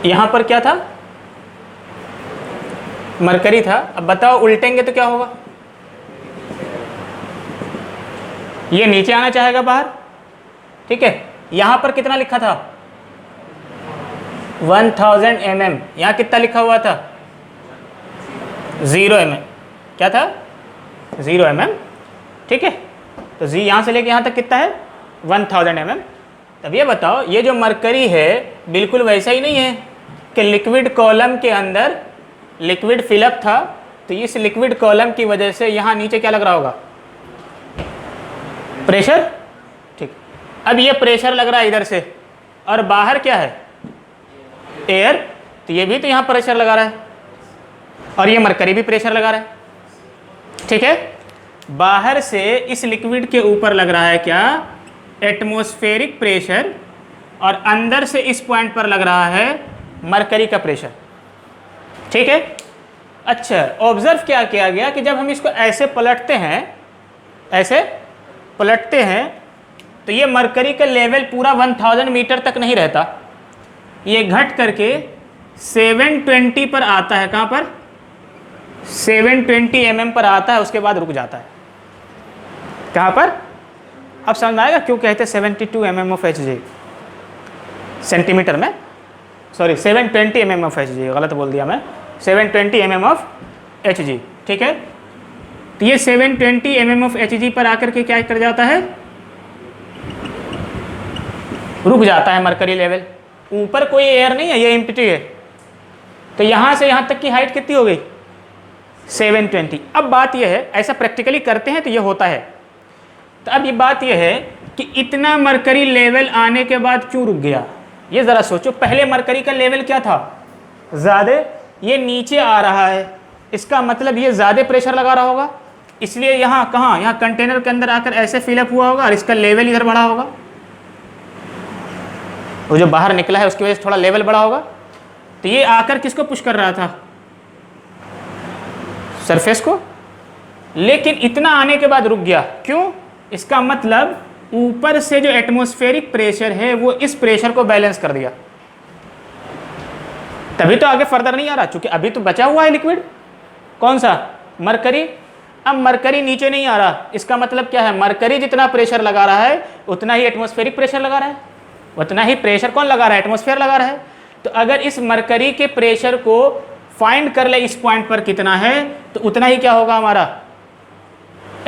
यहां पर क्या था, मरकरी था। अब बताओ उल्टेंगे तो क्या होगा, ये नीचे आना चाहेगा बाहर, ठीक है। यहां पर कितना लिखा था 1000 mm, यहां कितना लिखा हुआ था 0 mm, क्या था 0 mm, ठीक है। तो जी यहां से लेके यहां तक कितना है 1000 mm। तब ये बताओ ये जो मरकरी है बिल्कुल वैसा ही नहीं है कि लिक्विड कॉलम के अंदर लिक्विड फिलअप था, तो इस लिक्विड कॉलम की वजह से यहाँ नीचे क्या लग रहा होगा प्रेशर, ठीक। अब ये प्रेशर लग रहा है इधर से और बाहर क्या है एयर, तो ये भी तो यहाँ प्रेशर लगा रहा है और ये मरकरी भी प्रेशर लगा रहा है, ठीक है। बाहर से इस लिक्विड के ऊपर लग रहा है क्या एटमॉस्फेरिक प्रेशर और अंदर से इस पॉइंट पर लग रहा है मरकरी का प्रेशर, ठीक है। अच्छा ऑब्जर्व क्या किया गया कि जब हम इसको ऐसे पलटते हैं, ऐसे पलटते हैं, तो ये मरकरी का लेवल पूरा 1000 मीटर तक नहीं रहता, ये घट करके 720 पर आता है। कहाँ पर 720 mm पर आता है, उसके बाद रुक जाता है। कहाँ पर, अब समझ में आएगा क्यों कहते हैं 72 mm ऑफ Hg सेंटीमीटर में, सॉरी 720 mm ऑफ Hg, गलत बोल दिया मैं, 720 mm ऑफ Hg, ठीक है। तो ये 720 mm ऑफ Hg पर आकर के क्या कर जाता है, रुक जाता है मरकरी लेवल। ऊपर कोई एयर नहीं है, ये एम्प्टी है। तो यहाँ से यहाँ तक की हाइट कितनी हो गई 720। अब बात यह है, ऐसा प्रैक्टिकली करते हैं तो ये होता है। तो अब ये बात यह है कि इतना मरकरी लेवल आने के बाद क्यों रुक गया, ये ज़रा सोचो। पहले मरकरी का लेवल क्या था ज़्यादा, ये नीचे आ रहा है, इसका मतलब ये ज़्यादा प्रेशर लगा रहा होगा, इसलिए यहाँ कहाँ, यहाँ कंटेनर के अंदर आकर ऐसे फिलअप हुआ होगा और इसका लेवल इधर बढ़ा होगा। वो जो बाहर निकला है उसकी वजह से थोड़ा लेवल बढ़ा होगा। तो ये आकर किसको पुश कर रहा था, सरफेस को, लेकिन इतना आने के बाद रुक गया, क्यों, इसका मतलब ऊपर से जो एटमॉस्फेरिक प्रेशर है वो इस प्रेशर को बैलेंस कर दिया, तभी तो आगे फर्दर नहीं आ रहा, क्योंकि अभी तो बचा हुआ है लिक्विड, कौन सा मरकरी। अब मरकरी नीचे नहीं आ रहा, इसका मतलब क्या है, मरकरी जितना प्रेशर लगा रहा है उतना ही एटमॉस्फेरिक प्रेशर लगा रहा है, उतना ही प्रेशर कौन लगा रहा है, एटमॉस्फेयर लगा रहा है। तो अगर इस मरकरी के प्रेशर को फाइंड कर ले इस पॉइंट पर कितना है, तो उतना ही क्या होगा हमारा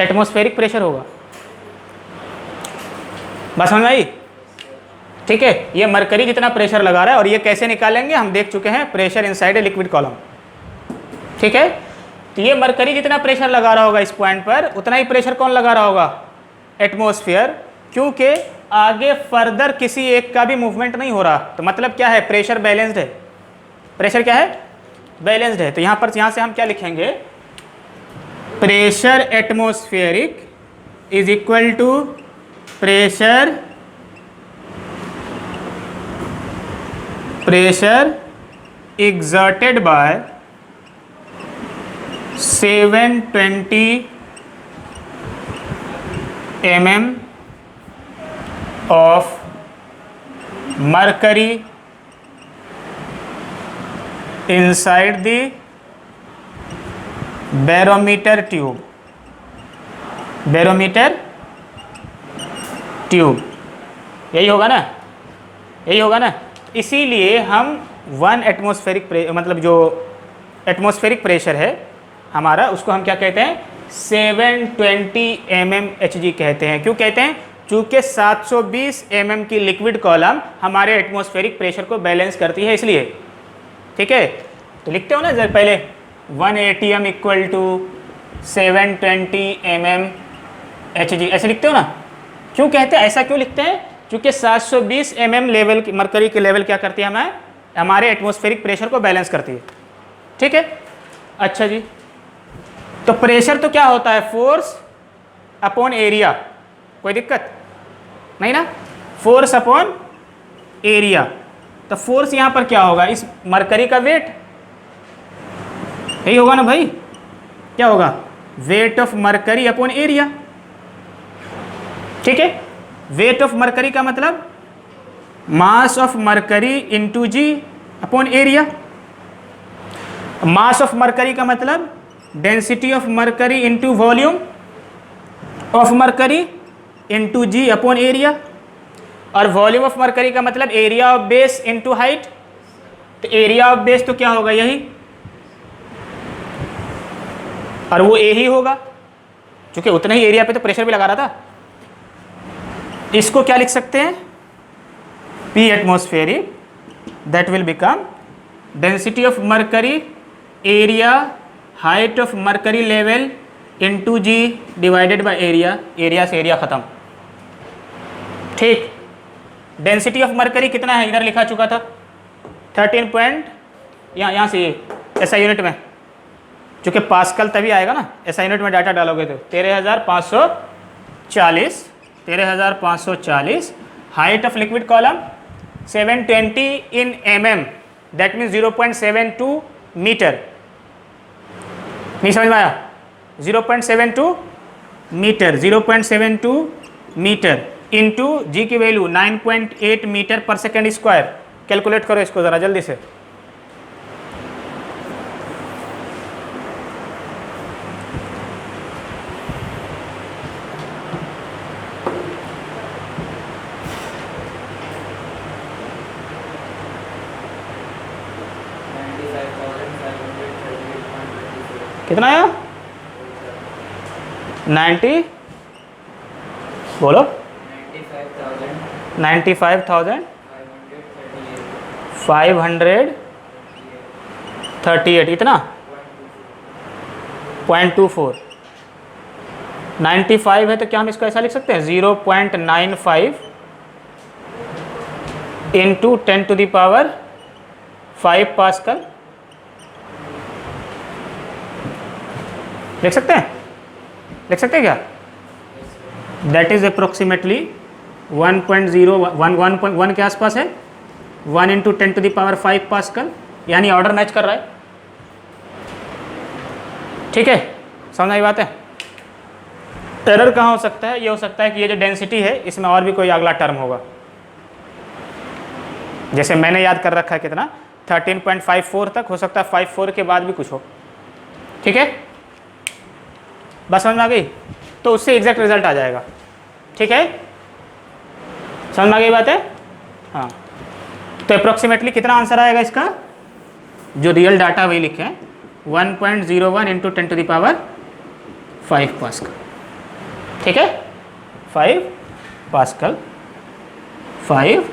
एटमॉस्फेरिक प्रेशर होगा। बस समझ आई, ठीक है। ये मरकरी जितना प्रेशर लगा रहा है, और ये कैसे निकालेंगे हम देख चुके हैं, pressure inside a liquid column, ठीक है। तो ये मरकरी जितना प्रेशर लगा रहा होगा इस पॉइंट पर, उतना ही प्रेशर कौन लगा रहा होगा एटमॉस्फेयर, क्योंकि आगे फर्दर किसी एक का भी मूवमेंट नहीं हो रहा। तो मतलब क्या है, प्रेशर बैलेंस्ड है, प्रेशर क्या है बैलेंस्ड है। तो यहाँ पर, यहाँ से हम क्या लिखेंगे, pressure atmospheric is equal to pressure exerted by 720 mm of mercury inside the barometer tube, यही होगा ना, यही होगा ना। इसीलिए हम 1 एटमॉस्फेरिक मतलब जो एटमॉस्फेरिक प्रेशर है हमारा, उसको हम क्या कहते हैं 720 mm Hg कहते हैं। क्यों कहते हैं, चूँकि 720 mm की लिक्विड कॉलम हमारे एटमॉस्फेरिक प्रेशर को बैलेंस करती है, इसलिए, ठीक है। तो लिखते हो ना जब पहले 1 atm equal to 720 mm Hg, ऐसे लिखते हो ना। क्यों कहते हैं, ऐसा क्यों लिखते हैं, क्योंकि 720 mm लेवल की मरकरी के लेवल क्या करती है, हमारे एटमॉस्फेरिक प्रेशर को बैलेंस करती है, ठीक है। अच्छा जी, तो प्रेशर तो क्या होता है, फोर्स अपॉन एरिया, कोई दिक्कत नहीं ना, फोर्स अपॉन एरिया। तो फोर्स यहाँ पर क्या होगा, इस मरकरी का वेट, यही होगा ना भाई, क्या होगा, weight of mercury upon area, ठीक है। वेट ऑफ मरकरी का मतलब mass of mercury into g upon area. Mass of mercury का मतलब density of mercury into volume of mercury into g upon area. और वॉल्यूम ऑफ मरकरी का मतलब area of base into height. तो area of base तो क्या होगा, यही, और वो ए ही होगा क्योंकि उतना ही एरिया पे तो प्रेशर भी लगा रहा था। इसको क्या लिख सकते हैं, P atmospheric, that will become density of mercury area height of mercury level into g divided by area. Area से एरिया खत्म। ठीक, डेंसिटी ऑफ मरकरी कितना है, इधर लिखा चुका था 13 पॉइंट, यहाँ से ऐसा यूनिट में, चूँकि पास्कल तभी आएगा ना, ऐसा यूनिट में डाटा डालोगे तो 13,540। Height of liquid column 720 in mm, that means 0.72 metre. नहीं समझ में आया, 0.72 मीटर, 0.72 मीटर इंटू जी की वैल्यू 9.8 मीटर पर सेकेंड स्क्वायर। कैलकुलेट करो इसको ज़रा जल्दी से। कितना आया, 90, बोलो, 95,538, इतना 0.24। 95 है तो क्या हम इसको ऐसा लिख सकते हैं, 0.95 इंटू 10⁵ पास्कल लिख सकते हैं, लिख सकते हैं क्या? दैट इज अप्रोक्सीमेटली 1.1 के आसपास है, 1 इंटू 10⁵ पास्कल, यानी ऑर्डर मैच कर रहा है। ठीक है, समझ आई बात है। एरर कहाँ हो सकता है, ये हो सकता है कि ये जो डेंसिटी है इसमें और भी कोई अगला टर्म होगा। जैसे मैंने याद कर रखा है कितना, 13.54 तक, हो सकता है 54 के बाद भी कुछ हो। ठीक है, बस समझ में आ गई, तो उससे एग्जैक्ट रिजल्ट आ जाएगा। ठीक है, समझ में आ गई बात है। हाँ, तो अप्रोक्सीमेटली कितना आंसर आएगा इसका, जो रियल डाटा वही लिखे हैं, 1.01 इंटू 10⁵ पास्कल। ठीक है, 5 पास्कल, 5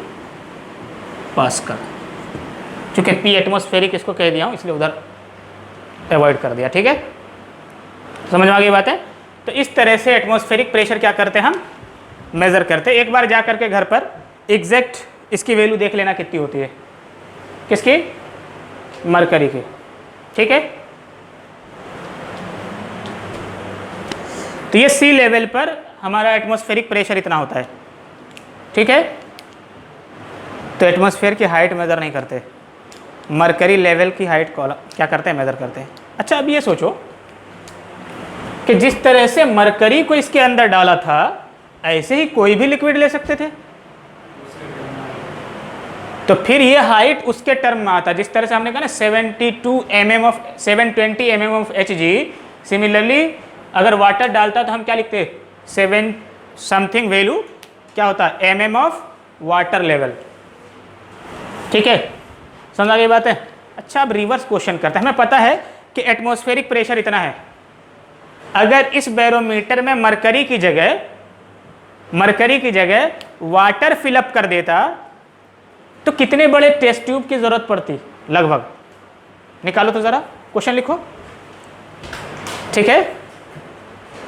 पास्कल। चूँकि पी एटमॉस्फेरिक इसको कह दिया हूँ इसलिए उधर अवॉइड कर दिया। ठीक है, समझ में आ गई बात है। तो इस तरह से एटमॉस्फेरिक प्रेशर क्या करते हैं, हम मेज़र करते हैं। एक बार जा करके घर पर एग्जैक्ट इसकी वैल्यू देख लेना कितनी होती है, किसकी, मरकरी की। ठीक है, तो ये सी लेवल पर हमारा एटमॉस्फेरिक प्रेशर इतना होता है। ठीक है, तो एटमॉस्फेयर की हाइट मेज़र नहीं करते, मरकरी लेवल की हाइट क्या करते हैं, मेज़र करते हैं। अच्छा, अब ये सोचो कि जिस तरह से मरकरी को इसके अंदर डाला था, ऐसे ही कोई भी लिक्विड ले सकते थे, तो फिर ये हाइट उसके टर्म में आता। जिस तरह से हमने कहा ना 720 mm ऑफ Hg, सिमिलरली अगर वाटर डालता तो हम क्या लिखते, 7 समथिंग वैल्यू क्या होता है, mm ऑफ वाटर लेवल। ठीक है, समझ आ गई बात है। अच्छा, अब रिवर्स क्वेश्चन करते हैं। हमें पता है कि एटमॉस्फेरिक प्रेशर इतना है, अगर इस बैरोमीटर में मरकरी की जगह वाटर फिलअप कर देता तो कितने बड़े टेस्ट ट्यूब की जरूरत पड़ती, लगभग निकालो तो ज़रा, क्वेश्चन लिखो। ठीक है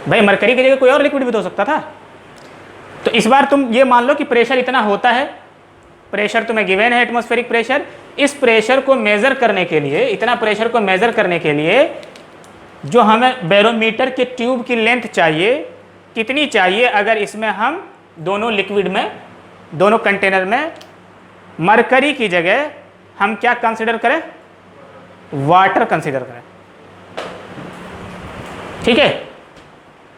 भाई, मरकरी की जगह कोई और लिक्विड भी तो हो सकता था। तो इस बार तुम ये मान लो कि प्रेशर इतना होता है, प्रेशर तुम्हें गिवन है एटमॉस्फेरिक प्रेशर। इस प्रेशर को मेज़र करने के लिए, इतना प्रेशर को मेज़र करने के लिए जो हमें बैरोमीटर के ट्यूब की लेंथ चाहिए, कितनी चाहिए, अगर इसमें हम दोनों लिक्विड में, दोनों कंटेनर में मरकरी की जगह हम क्या कंसिडर करें, वाटर कंसिडर करें। ठीक है,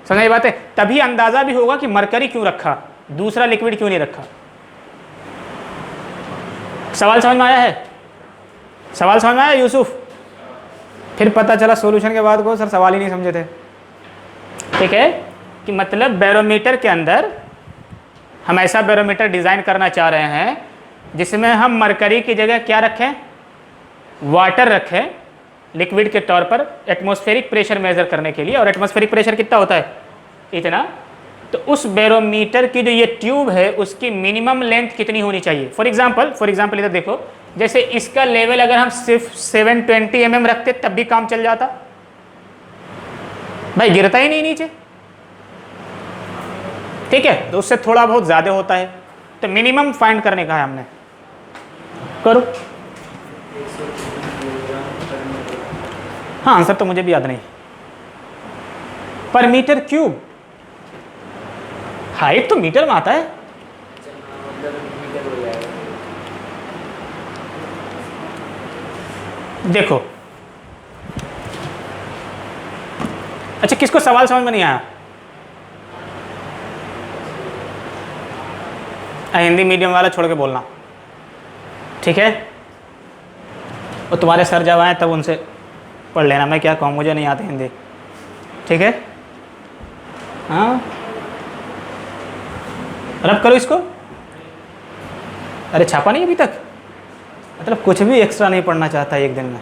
समझ ये बात है? तभी अंदाजा भी होगा कि मरकरी क्यों रखा, दूसरा लिक्विड क्यों नहीं रखा। सवाल समझ में आया है? सवाल समझ में आया यूसुफ? फिर पता चला सॉल्यूशन के बाद को सर सवाल ही नहीं समझे थे। ठीक है, कि मतलब बैरोमीटर के अंदर हम ऐसा बैरोमीटर डिज़ाइन करना चाह रहे हैं जिसमें हम मरकरी की जगह क्या रखें, वाटर रखें लिक्विड के तौर पर एटमॉस्फेरिक प्रेशर मेज़र करने के लिए। और एटमॉस्फेरिक प्रेशर कितना होता है? इतना। तो उस बैरोमीटर की जो ये ट्यूब है उसकी मिनिमम लेंथ कितनी होनी चाहिए? फॉर एग्जांपल इधर देखो, जैसे इसका लेवल अगर हम सिर्फ 720 mm रखते तब भी काम चल जाता भाई, गिरता ही नहीं नीचे। ठीक है, तो उससे थोड़ा बहुत ज़्यादा होता है, तो मिनिमम फाइंड करने का है हमने। करो। हाँ, आंसर तो मुझे भी याद नहीं। पर मीटर क्यूब, हाइट तो मीटर में आता है। देखो, अच्छा किसको सवाल समझ में नहीं आया? हिंदी मीडियम वाला छोड़ के बोलना, ठीक है? और तुम्हारे सर जब आए तब उनसे पढ़ लेना, मैं क्या कहूँ, मुझे नहीं आती हिंदी। ठीक है, हाँ रब करो इसको। अरे छापा नहीं अभी तक, मतलब कुछ भी एक्स्ट्रा नहीं पढ़ना चाहता एक दिन में।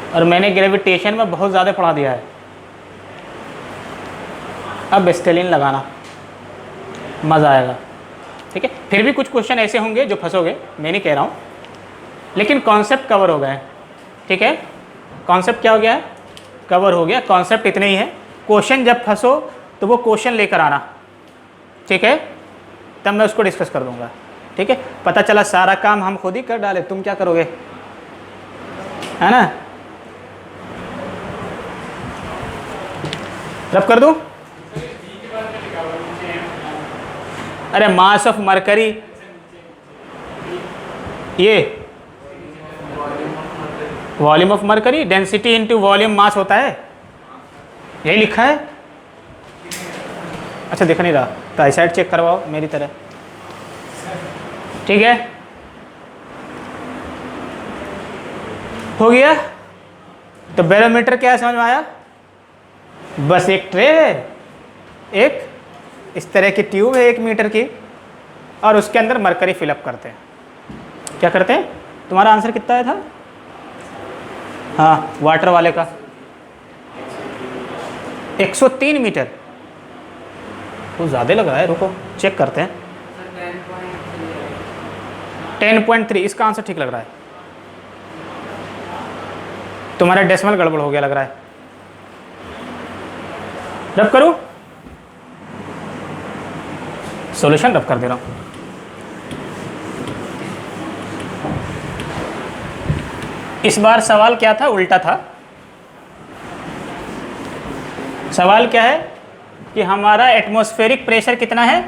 और मैंने ग्रेविटेशन में बहुत ज़्यादा पढ़ा दिया है। अब स्टेलिन लगाना, मज़ा आएगा। ठीक है, फिर भी कुछ क्वेश्चन ऐसे होंगे जो फंसोगे, मैं नहीं कह रहा हूँ, लेकिन कॉन्सेप्ट कवर हो गए। ठीक है, कॉन्सेप्ट क्या हो गया है? कवर हो गया। कॉन्सेप्ट इतने ही है। क्वेश्चन जब फंसो तो वो क्वेश्चन लेकर आना, ठीक है, तब मैं उसको डिस्कस कर दूंगा। ठीक है, पता चला सारा काम हम खुद ही कर डाले, तुम क्या करोगे, है ना? रब कर दूं? अरे मास ऑफ मरकरी, ये volume of mercury, density into volume mass होता है, यही लिखा है। अच्छा दिख नहीं रहा तो आई साइड चेक करवाओ मेरी तरह। ठीक है, हो गया। तो बैरोमीटर क्या है समझ में आया? बस एक ट्रे है, एक इस तरह की ट्यूब है 1 मीटर की, और उसके अंदर मरकरी फिलअप करते हैं। क्या करते हैं? तुम्हारा आंसर कितना आया था? हाँ, वाटर वाले का 103 मीटर। वो ज़्यादा लग रहा है, रुको चेक करते हैं। 10.3 इसका आंसर ठीक लग रहा है। तुम्हारा डेसिमल गड़बड़ हो गया लग रहा है। रब करूं? सॉल्यूशन रब कर दे रहा हूं। इस बार सवाल क्या था? उल्टा था। सवाल क्या है कि हमारा एटमॉस्फेरिक प्रेशर कितना है?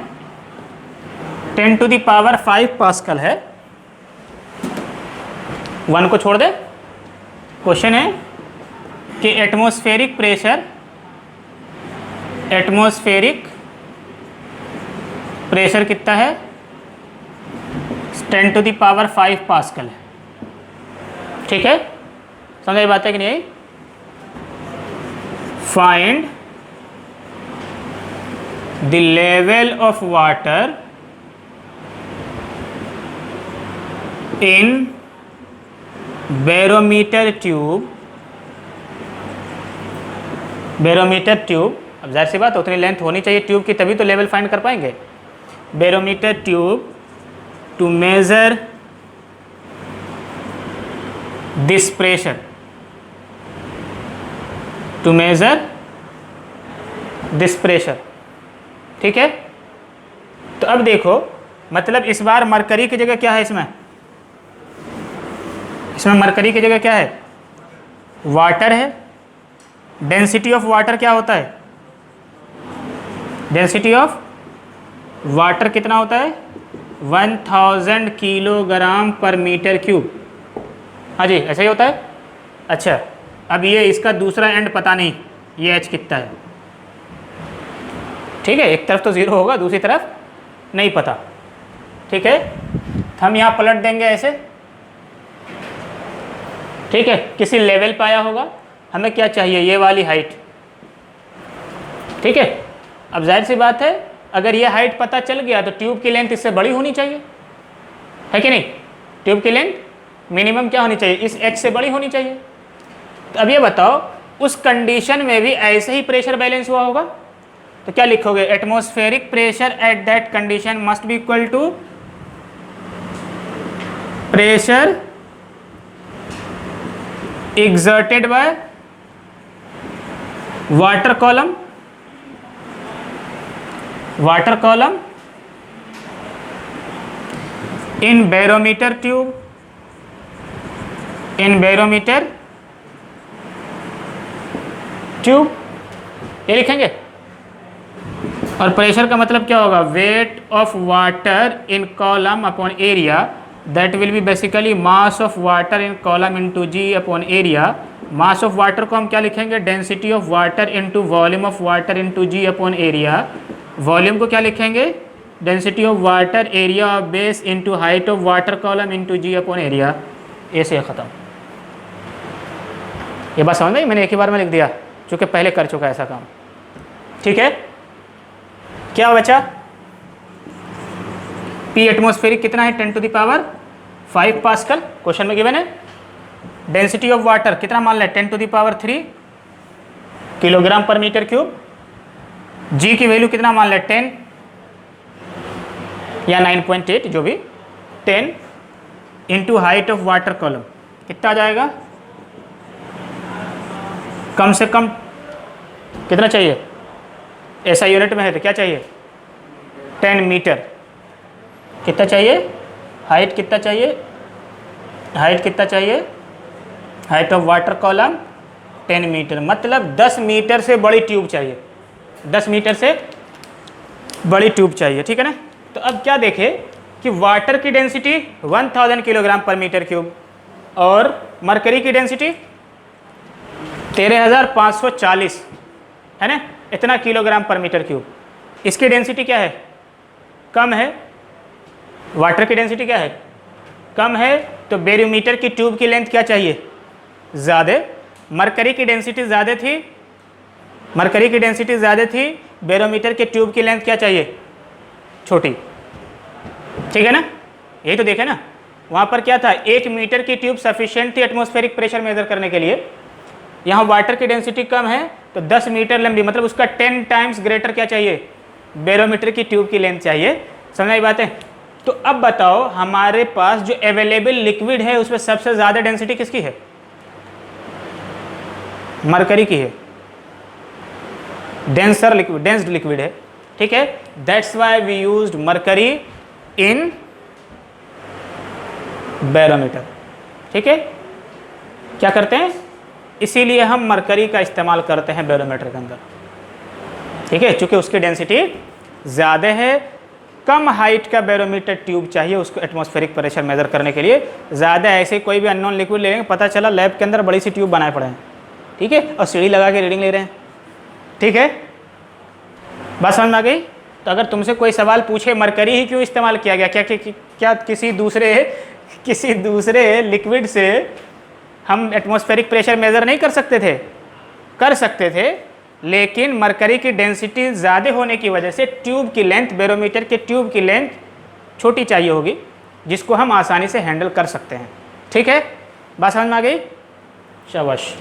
10⁵ पास्कल है। 1 को छोड़ दे। क्वेश्चन है कि एटमॉस्फेरिक प्रेशर कितना है? 10⁵ पास्कल है। ठीक है, समझ बात है कि नहीं? Find the level of water in barometer tube. Barometer tube, अब जाहिर सी बात उतनी लेंथ होनी चाहिए ट्यूब की, तभी तो लेवल फाइंड कर पाएंगे। Barometer tube to measure this pressure, to measure this pressure. ठीक है, तो अब देखो, मतलब इस बार मरकरी की जगह क्या है? इसमें मरकरी की जगह क्या है? वाटर है। डेंसिटी ऑफ वाटर क्या होता है? डेंसिटी ऑफ वाटर कितना होता है? 1000 किलोग्राम पर मीटर क्यूब। हाँ जी, ऐसा ही होता है। अच्छा, अब ये इसका दूसरा एंड पता नहीं ये एच कितना है, ठीक है, एक तरफ तो 0 होगा, दूसरी तरफ नहीं पता, ठीक है। तो हम यहाँ पलट देंगे ऐसे, ठीक है, किसी लेवल पे आया होगा, हमें क्या चाहिए, ये वाली हाइट, ठीक है। अब जाहिर सी बात है, अगर ये हाइट पता चल गया तो ट्यूब की लेंथ इससे बड़ी होनी चाहिए, है कि नहीं। ट्यूब की लेंथ मिनिमम क्या होनी चाहिए, इस एच से बड़ी होनी चाहिए। तो अब ये बताओ, उस कंडीशन में भी ऐसे ही प्रेशर बैलेंस हुआ होगा, तो क्या लिखोगे, atmospheric pressure at that condition must be equal to pressure exerted by water column in barometer tube ये लिखेंगे। और प्रेशर का मतलब क्या होगा, weight of water in column upon area, that will be basically mass of water in column into g upon area. Mass of water को हम क्या लिखेंगे, density of water into volume of water into g upon area. Volume को क्या लिखेंगे, density of water area of base into height of water column into g upon area. ऐसे ख़त्म। ये बात समझ में, मैंने एक ही बार में लिख दिया क्योंकि पहले कर चुका है ऐसा काम, ठीक है। क्या बचा, पी एटमॉस्फेरिक कितना है, 10⁵ पास्कल, क्वेश्चन में गिवन है। डेंसिटी ऑफ वाटर कितना मान लें, 10⁵ किलोग्राम पर मीटर क्यूब। जी की वैल्यू कितना मान लें, 10 या 9.8 जो भी, 10 into height of water column कितना आ जाएगा, कम से कम कितना चाहिए, ऐसा यूनिट में है तो क्या चाहिए, 10 मीटर। कितना चाहिए, हाइट कितना चाहिए, height of water column 10 metre, मतलब 10 मीटर से बड़ी ट्यूब चाहिए, 10 मीटर से बड़ी ट्यूब चाहिए, ठीक है ना। तो अब क्या देखें कि वाटर की डेंसिटी 1000 किलोग्राम पर मीटर क्यूब और मरकरी की डेंसिटी 13540 है ना, इतना किलोग्राम पर मीटर क्यूब। इसकी डेंसिटी क्या है, कम है, वाटर की डेंसिटी क्या है, कम है, तो बैरोमीटर की ट्यूब की लेंथ क्या चाहिए, ज़्यादा। मरकरी की डेंसिटी ज़्यादा थी, बैरोमीटर के ट्यूब की लेंथ क्या चाहिए, छोटी, ठीक है ना। यही तो देखे ना, वहाँ पर क्या था, 1 मीटर की ट्यूब सफिशिएंट थी एटमॉस्फेरिक प्रेशर मेजर करने के लिए। यहाँ वाटर की डेंसिटी कम है तो 10 मीटर लंबी, मतलब उसका 10 टाइम्स ग्रेटर क्या चाहिए, बैरोमीटर की ट्यूब की लेंथ चाहिए। समझ आई बात है। तो अब बताओ, हमारे पास जो अवेलेबल लिक्विड है उसमें सबसे ज़्यादा डेंसिटी किसकी है, मरकरी की है, डेंस्ड लिक्विड है, ठीक है। That's why we used mercury in barometer, ठीक है। क्या करते हैं, इसीलिए हम मरकरी का इस्तेमाल करते हैं बैरोमीटर के अंदर, ठीक है, चूँकि उसकी डेंसिटी ज़्यादा है। कम हाइट का बैरोमीटर ट्यूब चाहिए उसको एटमॉस्फेरिक प्रेशर मेजर करने के लिए। ज़्यादा ऐसे कोई भी अननोन लिक्विड ले लेंगे, पता चला लैब के अंदर बड़ी सी ट्यूब बनाए पड़े हैं, ठीक है, और सीढ़ी लगा के रीडिंग ले रहे हैं, ठीक है। बात समझ में आ गई। तो अगर तुमसे कोई सवाल पूछे मरकरी ही क्यों इस्तेमाल किया गया, क्या किसी दूसरे लिक्विड से हम एटमॉस्फेरिक प्रेशर मेज़र नहीं कर सकते थे, कर सकते थे, लेकिन मरकरी की डेंसिटी ज़्यादा होने की वजह से ट्यूब की लेंथ, बैरोमीटर के ट्यूब की लेंथ छोटी चाहिए होगी, जिसको हम आसानी से हैंडल कर सकते हैं, ठीक है। बात समझ में आ गई, शाबाश।